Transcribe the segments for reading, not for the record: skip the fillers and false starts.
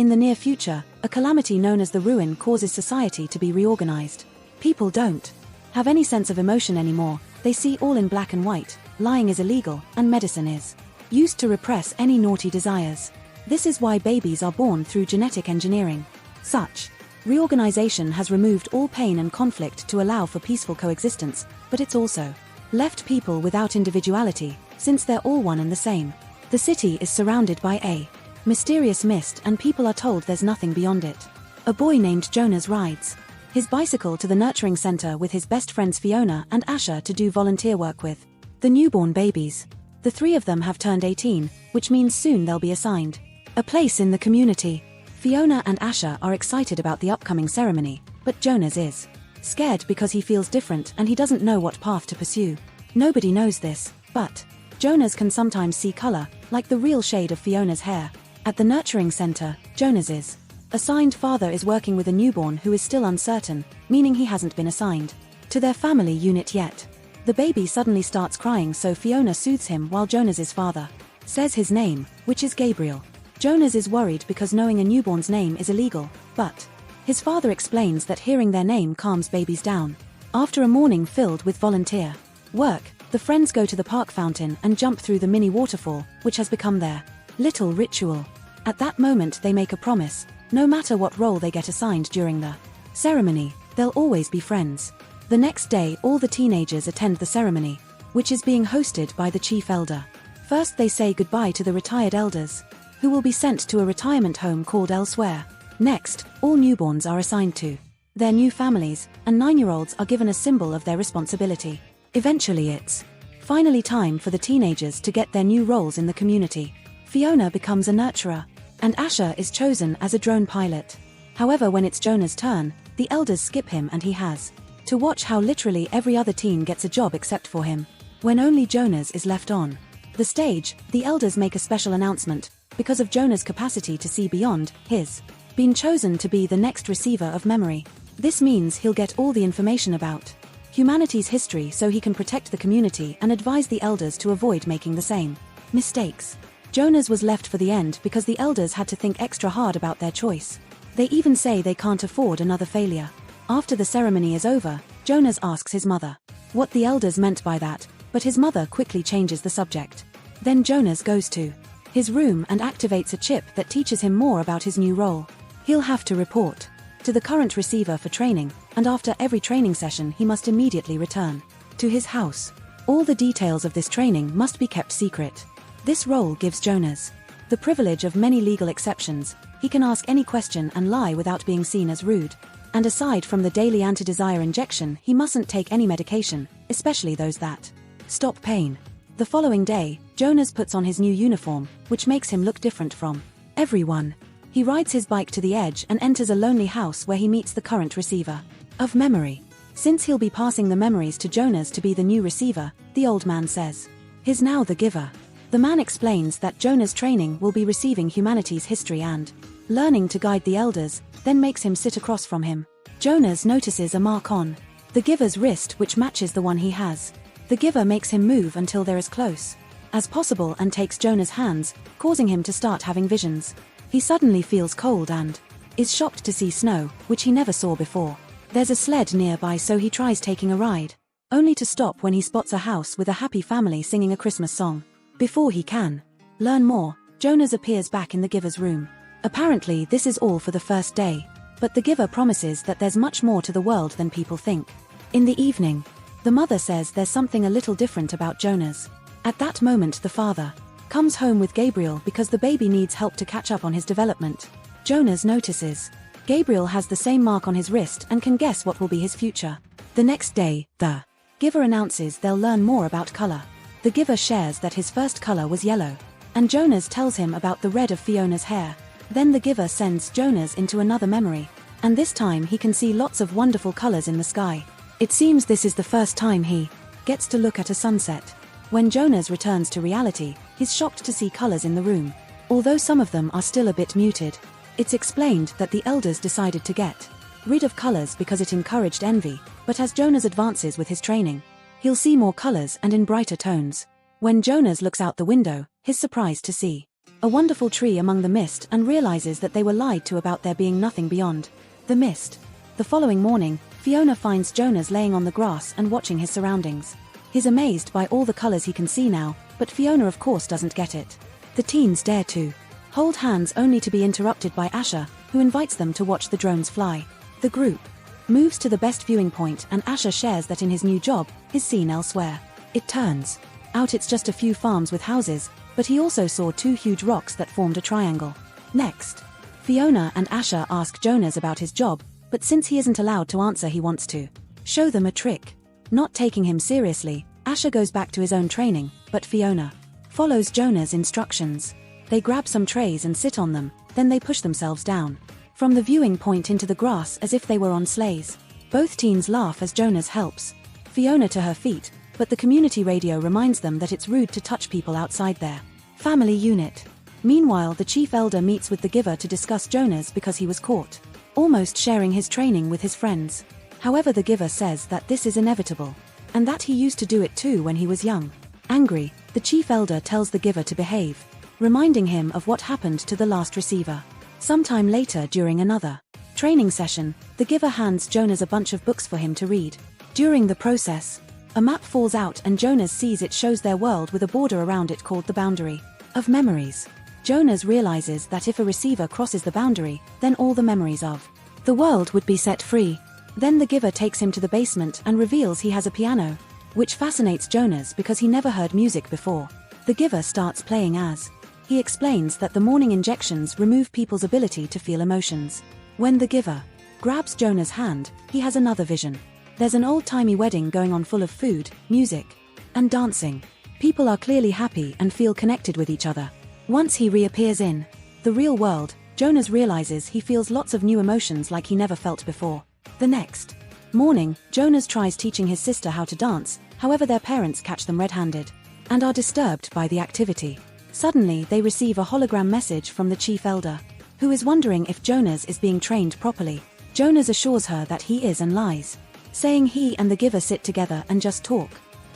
In the near future, a calamity known as the ruin causes society to be reorganized. People don't have any sense of emotion anymore, they see all in black and white, lying is illegal, and medicine is used to repress any naughty desires. This is why babies are born through genetic engineering. Such reorganization has removed all pain and conflict to allow for peaceful coexistence, but it's also left people without individuality, since they're all one and the same. The city is surrounded by a mysterious mist and people are told there's nothing beyond it. A boy named Jonas rides his bicycle to the nurturing center with his best friends Fiona and Asher to do volunteer work with the newborn babies. The three of them have turned 18, which means soon they'll be assigned a place in the community. Fiona and Asher are excited about the upcoming ceremony, but Jonas is scared because he feels different and he doesn't know what path to pursue. Nobody knows this, but Jonas can sometimes see color, like the real shade of Fiona's hair. At the nurturing center, Jonas's assigned father is working with a newborn who is still uncertain, meaning he hasn't been assigned to their family unit yet. The baby suddenly starts crying, so Fiona soothes him while Jonas's father says his name, which is Gabriel. Jonas is worried because knowing a newborn's name is illegal, but his father explains that hearing their name calms babies down. After a morning filled with volunteer work, the friends go to the park fountain and jump through the mini waterfall, which has become their little ritual. At that moment they make a promise: no matter what role they get assigned during the ceremony, they'll always be friends. The next day all the teenagers attend the ceremony, which is being hosted by the chief elder. First they say goodbye to the retired elders, who will be sent to a retirement home called Elsewhere. Next, all newborns are assigned to their new families, and 9-year-olds are given a symbol of their responsibility. Eventually it's finally time for the teenagers to get their new roles in the community. Fiona becomes a nurturer, and Asher is chosen as a drone pilot. However, when it's Jonah's turn, the elders skip him and he has to watch how literally every other teen gets a job except for him. When only Jonas is left on the stage, the elders make a special announcement: because of Jonah's capacity to see beyond, he's been chosen to be the next receiver of memory. This means he'll get all the information about humanity's history so he can protect the community and advise the elders to avoid making the same mistakes. Jonas was left for the end because the elders had to think extra hard about their choice. They even say they can't afford another failure. After the ceremony is over, Jonas asks his mother what the elders meant by that, but his mother quickly changes the subject. Then Jonas goes to his room and activates a chip that teaches him more about his new role. He'll have to report to the current receiver for training, and after every training session he must immediately return to his house. All the details of this training must be kept secret. This role gives Jonas the privilege of many legal exceptions. He can ask any question and lie without being seen as rude. And aside from the daily anti-desire injection, he mustn't take any medication, especially those that stop pain. The following day, Jonas puts on his new uniform, which makes him look different from everyone. He rides his bike to the edge and enters a lonely house where he meets the current receiver of memory. Since he'll be passing the memories to Jonas to be the new receiver, the old man says he's now the giver. The man explains that Jonas' training will be receiving humanity's history and learning to guide the elders, then makes him sit across from him. Jonas notices a mark on the giver's wrist which matches the one he has. The giver makes him move until they're as close as possible and takes Jonas' hands, causing him to start having visions. He suddenly feels cold and is shocked to see snow, which he never saw before. There's a sled nearby, so he tries taking a ride, only to stop when he spots a house with a happy family singing a Christmas song. Before he can learn more, Jonas appears back in the giver's room. Apparently this is all for the first day, but the giver promises that there's much more to the world than people think. In the evening, the mother says there's something a little different about Jonas. At that moment the father comes home with Gabriel because the baby needs help to catch up on his development. Jonas notices Gabriel has the same mark on his wrist and can guess what will be his future. The next day, the giver announces they'll learn more about color. The giver shares that his first color was yellow, and Jonas tells him about the red of Fiona's hair. Then the giver sends Jonas into another memory, and this time he can see lots of wonderful colors in the sky. It seems this is the first time he gets to look at a sunset. When Jonas returns to reality, he's shocked to see colors in the room. Although some of them are still a bit muted, it's explained that the elders decided to get rid of colors because it encouraged envy, but as Jonas advances with his training, he'll see more colors and in brighter tones. When Jonas looks out the window, he's surprised to see a wonderful tree among the mist, and realizes that they were lied to about there being nothing beyond the mist. The following morning, Fiona finds Jonas laying on the grass and watching his surroundings. He's amazed by all the colors he can see now, but Fiona of course doesn't get it. The teens dare to hold hands only to be interrupted by Asher, who invites them to watch the drones fly. The group moves to the best viewing point, and Asher shares that in his new job, he's seen elsewhere. It turns out it's just a few farms with houses, but he also saw 2 huge rocks that formed a triangle. Next, Fiona and Asher ask Jonas about his job, but since he isn't allowed to answer, he wants to show them a trick. Not taking him seriously, Asher goes back to his own training, but Fiona follows Jonas' instructions. They grab some trays and sit on them, then they push themselves down from the viewing point into the grass as if they were on sleighs. Both teens laugh as Jonas helps Fiona to her feet, but the community radio reminds them that it's rude to touch people outside their family unit. Meanwhile, the chief elder meets with the giver to discuss Jonas because he was caught almost sharing his training with his friends. However, the giver says that this is inevitable, and that he used to do it too when he was young. Angry, the chief elder tells the giver to behave, reminding him of what happened to the last receiver. Sometime later, during another training session, the giver hands Jonas a bunch of books for him to read. During the process, a map falls out and Jonas sees it shows their world with a border around it called the boundary of memories. Jonas realizes that if a receiver crosses the boundary, then all the memories of the world would be set free. Then the giver takes him to the basement and reveals he has a piano, which fascinates Jonas because he never heard music before. The giver starts playing as he explains that the morning injections remove people's ability to feel emotions. When the giver grabs Jonas' hand, he has another vision. There's an old-timey wedding going on full of food, music, and dancing. People are clearly happy and feel connected with each other. Once he reappears in the real world, Jonas realizes he feels lots of new emotions like he never felt before. The next morning, Jonas tries teaching his sister how to dance, however their parents catch them red-handed and are disturbed by the activity. Suddenly, they receive a hologram message from the chief elder, who is wondering if Jonas is being trained properly. Jonas assures her that he is and lies, saying he and the giver sit together and just talk.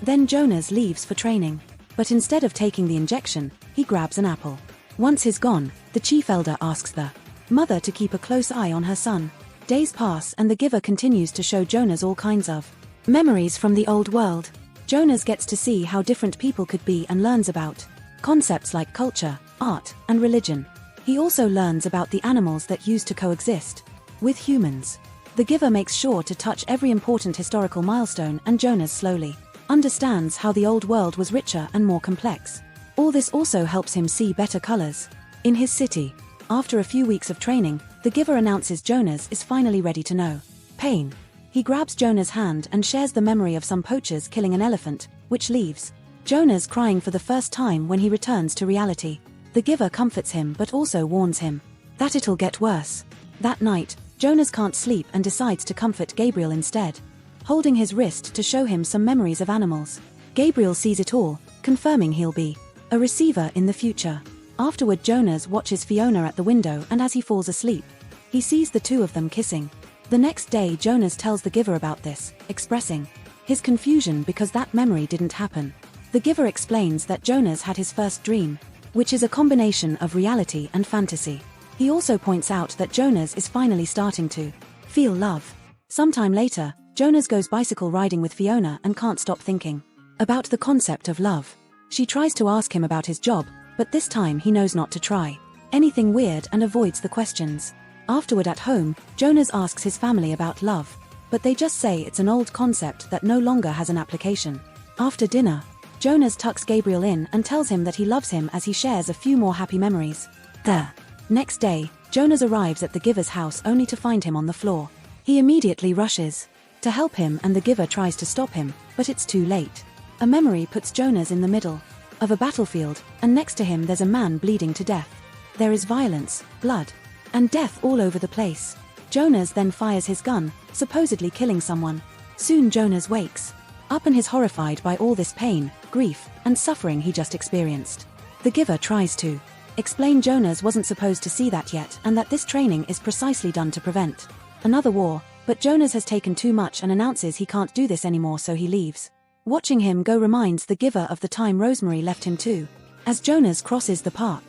Then Jonas leaves for training, but instead of taking the injection, he grabs an apple. Once he's gone, the chief elder asks the mother to keep a close eye on her son. Days pass and the giver continues to show Jonas all kinds of memories from the old world. Jonas gets to see how different people could be and learns about concepts like culture, art, and religion. He also learns about the animals that used to coexist with humans. The giver makes sure to touch every important historical milestone, and Jonas slowly understands how the old world was richer and more complex. All this also helps him see better colors. In his city, after a few weeks of training, the giver announces Jonas is finally ready to know pain. He grabs Jonas' hand and shares the memory of some poachers killing an elephant, which leaves Jonas crying for the first time when he returns to reality. The giver comforts him but also warns him that it'll get worse. That night, Jonas can't sleep and decides to comfort Gabriel instead, holding his wrist to show him some memories of animals. Gabriel sees it all, confirming he'll be a receiver in the future. Afterward, Jonas watches Fiona at the window, and as he falls asleep, he sees the two of them kissing. The next day, Jonas tells the giver about this, expressing his confusion because that memory didn't happen. The giver explains that Jonas had his first dream, which is a combination of reality and fantasy. He also points out that Jonas is finally starting to feel love. Sometime later, Jonas goes bicycle riding with Fiona and can't stop thinking about the concept of love. She tries to ask him about his job, but this time he knows not to try anything weird and avoids the questions. Afterward at home, Jonas asks his family about love, but they just say it's an old concept that no longer has an application. After dinner, Jonas tucks Gabriel in and tells him that he loves him as he shares a few more happy memories. The next day, Jonas arrives at the giver's house only to find him on the floor. He immediately rushes to help him and the giver tries to stop him, but it's too late. A memory puts Jonas in the middle of a battlefield, and next to him there's a man bleeding to death. There is violence, blood, and death all over the place. Jonas then fires his gun, supposedly killing someone. Soon Jonas wakes up and is horrified by all this pain, grief, and suffering he just experienced. The giver tries to explain Jonas wasn't supposed to see that yet and that this training is precisely done to prevent another war, but Jonas has taken too much and announces he can't do this anymore, so he leaves. Watching him go reminds the giver of the time Rosemary left him too. As Jonas crosses the park,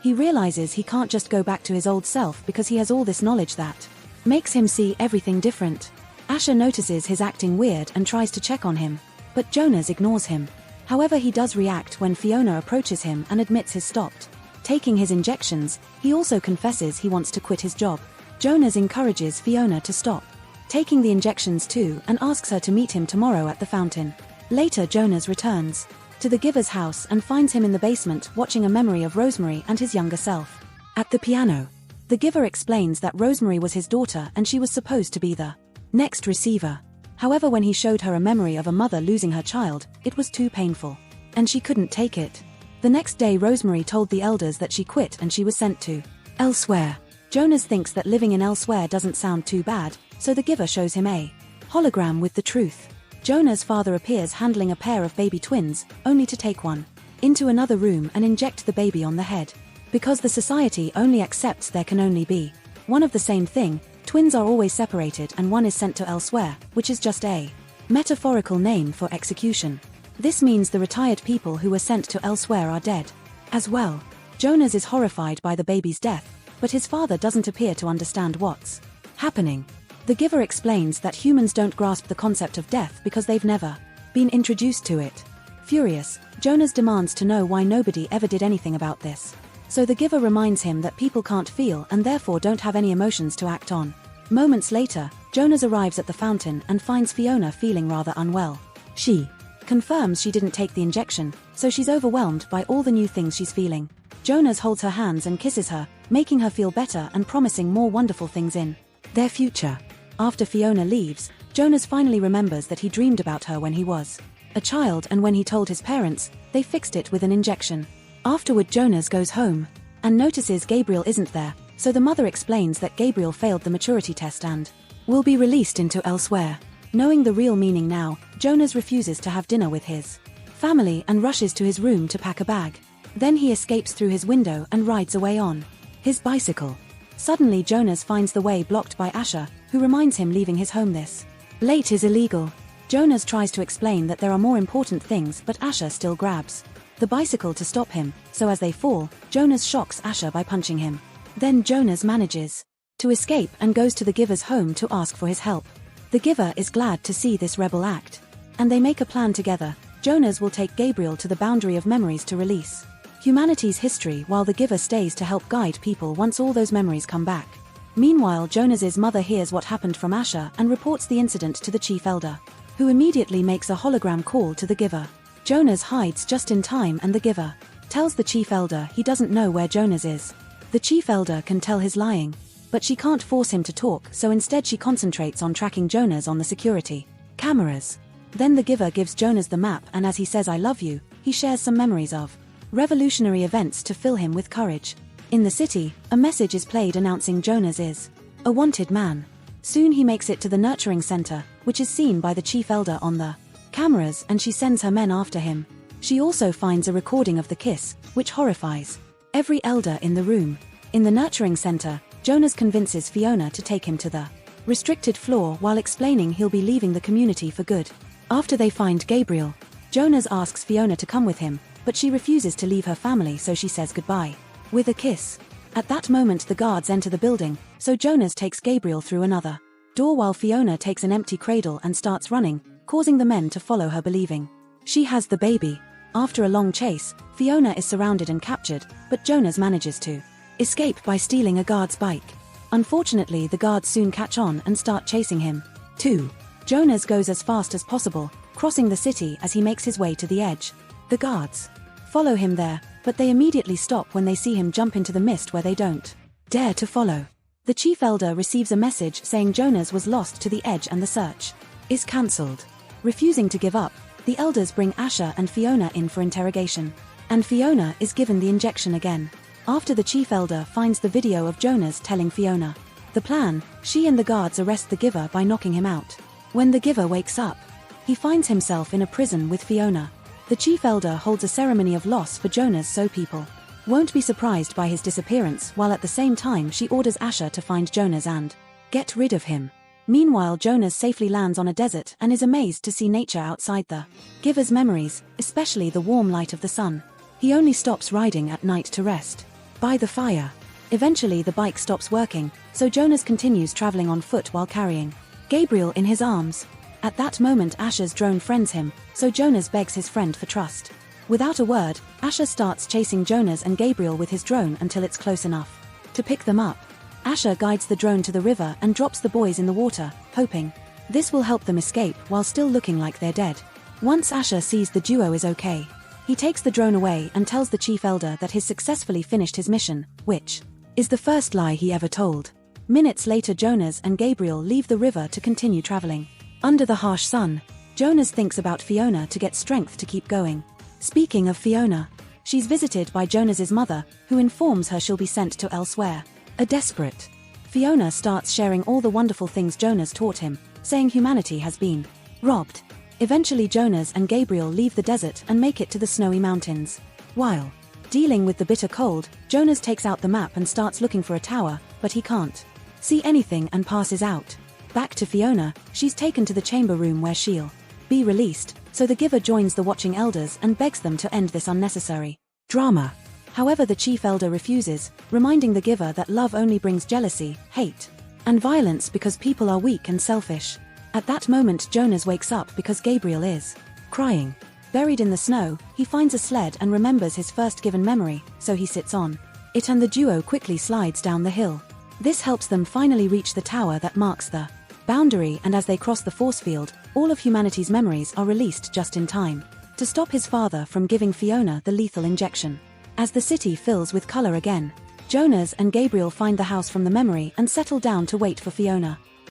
He realizes he can't just go back to his old self because he has all this knowledge that makes him see everything different. Asher notices his acting weird and tries to check on him, but Jonas ignores him. However, he does react when Fiona approaches him and admits he's stopped taking his injections. He also confesses he wants to quit his job. Jonas encourages Fiona to stop taking the injections too and asks her to meet him tomorrow at the fountain. Later, Jonas returns to the giver's house and finds him in the basement watching a memory of Rosemary and his younger self. At the piano, the giver explains that Rosemary was his daughter and she was supposed to be the next receiver. However, when he showed her a memory of a mother losing her child, it was too painful, and she couldn't take it. The next day, Rosemary told the elders that she quit and she was sent to elsewhere. Jonas thinks that living in elsewhere doesn't sound too bad, so the giver shows him a hologram with the truth. Jonas' father appears handling a pair of baby twins, only to take one into another room and inject the baby on the head. Because the society only accepts there can only be one of the same thing, twins are always separated and one is sent to elsewhere, which is just a metaphorical name for execution. This means the retired people who were sent to elsewhere are dead as well. Jonas is horrified by the baby's death, but his father doesn't appear to understand what's happening. The giver explains that humans don't grasp the concept of death because they've never been introduced to it. Furious, Jonas demands to know why nobody ever did anything about this. So the giver reminds him that people can't feel and therefore don't have any emotions to act on. Moments later, Jonas arrives at the fountain and finds Fiona feeling rather unwell. She confirms she didn't take the injection, so she's overwhelmed by all the new things she's feeling. Jonas holds her hands and kisses her, making her feel better and promising more wonderful things in their future. After Fiona leaves, Jonas finally remembers that he dreamed about her when he was a child, and when he told his parents, they fixed it with an injection. Afterward, Jonas goes home and notices Gabriel isn't there, so the mother explains that Gabriel failed the maturity test and will be released into elsewhere. Knowing the real meaning now, Jonas refuses to have dinner with his family and rushes to his room to pack a bag. Then he escapes through his window and rides away on his bicycle. Suddenly, Jonas finds the way blocked by Asher, who reminds him leaving his home this late is illegal. Jonas tries to explain that there are more important things, but Asher still grabs the bicycle to stop him, so as they fall, Jonas shocks Asher by punching him. Then Jonas manages to escape and goes to the giver's home to ask for his help. The giver is glad to see this rebel act, and they make a plan together. Jonas will take Gabriel to the boundary of memories to release humanity's history, while the giver stays to help guide people once all those memories come back. Meanwhile, Jonas's mother hears what happened from Asher and reports the incident to the chief elder, who immediately makes a hologram call to the giver. Jonas hides just in time and the giver tells the chief elder he doesn't know where Jonas is. The chief elder can tell he's lying, but she can't force him to talk, so instead she concentrates on tracking Jonas on the security cameras. Then the giver gives Jonas the map, and as he says "I love you," he shares some memories of revolutionary events to fill him with courage. In the city, a message is played announcing Jonas is a wanted man. Soon he makes it to the nurturing center, which is seen by the chief elder on the cameras, and she sends her men after him. She also finds a recording of the kiss, which horrifies every elder in the room. In the nurturing center, Jonas convinces Fiona to take him to the restricted floor while explaining he'll be leaving the community for good. After they find Gabriel, Jonas asks Fiona to come with him, but she refuses to leave her family, so she says goodbye with a kiss. At that moment, the guards enter the building, so Jonas takes Gabriel through another door while Fiona takes an empty cradle and starts running, causing the men to follow her, believing she has the baby. After a long chase, Fiona is surrounded and captured, but Jonas manages to escape by stealing a guard's bike. Unfortunately, the guards soon catch on and start chasing him too. Jonas goes as fast as possible, crossing the city as he makes his way to the edge. The guards follow him there, but they immediately stop when they see him jump into the mist where they don't dare to follow. The chief elder receives a message saying Jonas was lost to the edge and the search is cancelled. Refusing to give up, the elders bring Asher and Fiona in for interrogation, and Fiona is given the injection again. After the chief elder finds the video of Jonas telling Fiona the plan, she and the guards arrest the giver by knocking him out. When the giver wakes up, he finds himself in a prison with Fiona. The chief elder holds a ceremony of loss for Jonas so people won't be surprised by his disappearance, while at the same time she orders Asher to find Jonas and get rid of him. Meanwhile, Jonas safely lands on a desert and is amazed to see nature outside the giver's memories, especially the warm light of the sun. He only stops riding at night to rest. By the fire. Eventually the bike stops working, so Jonas continues traveling on foot while carrying Gabriel in his arms. At that moment Asher's drone friends him, so Jonas begs his friend for trust. Without a word, Asher starts chasing Jonas and Gabriel with his drone until it's close enough to pick them up. Asher guides the drone to the river and drops the boys in the water, hoping this will help them escape while still looking like they're dead. Once Asher sees the duo is okay, he takes the drone away and tells the chief elder that he's successfully finished his mission, which is the first lie he ever told. Minutes later Jonas and Gabriel leave the river to continue traveling. Under the harsh sun, Jonas thinks about Fiona to get strength to keep going. Speaking of Fiona, she's visited by Jonas's mother, who informs her she'll be sent to elsewhere. A desperate Fiona starts sharing all the wonderful things Jonas taught him, saying humanity has been robbed. Eventually Jonas and Gabriel leave the desert and make it to the snowy mountains. While dealing with the bitter cold, Jonas takes out the map and starts looking for a tower, but he can't see anything and passes out. Back to Fiona, she's taken to the chamber room where she'll be released, so the giver joins the watching elders and begs them to end this unnecessary drama. However, the chief elder refuses, reminding the giver that love only brings jealousy, hate, and violence because people are weak and selfish. At that moment Jonas wakes up because Gabriel is crying. Buried in the snow, he finds a sled and remembers his first given memory, so he sits on it and the duo quickly slides down the hill. This helps them finally reach the tower that marks the boundary, and as they cross the force field, all of humanity's memories are released just in time to stop his father from giving Fiona the lethal injection. As the city fills with color again, Jonas and Gabriel find the house from the memory and settle down to wait for Fiona.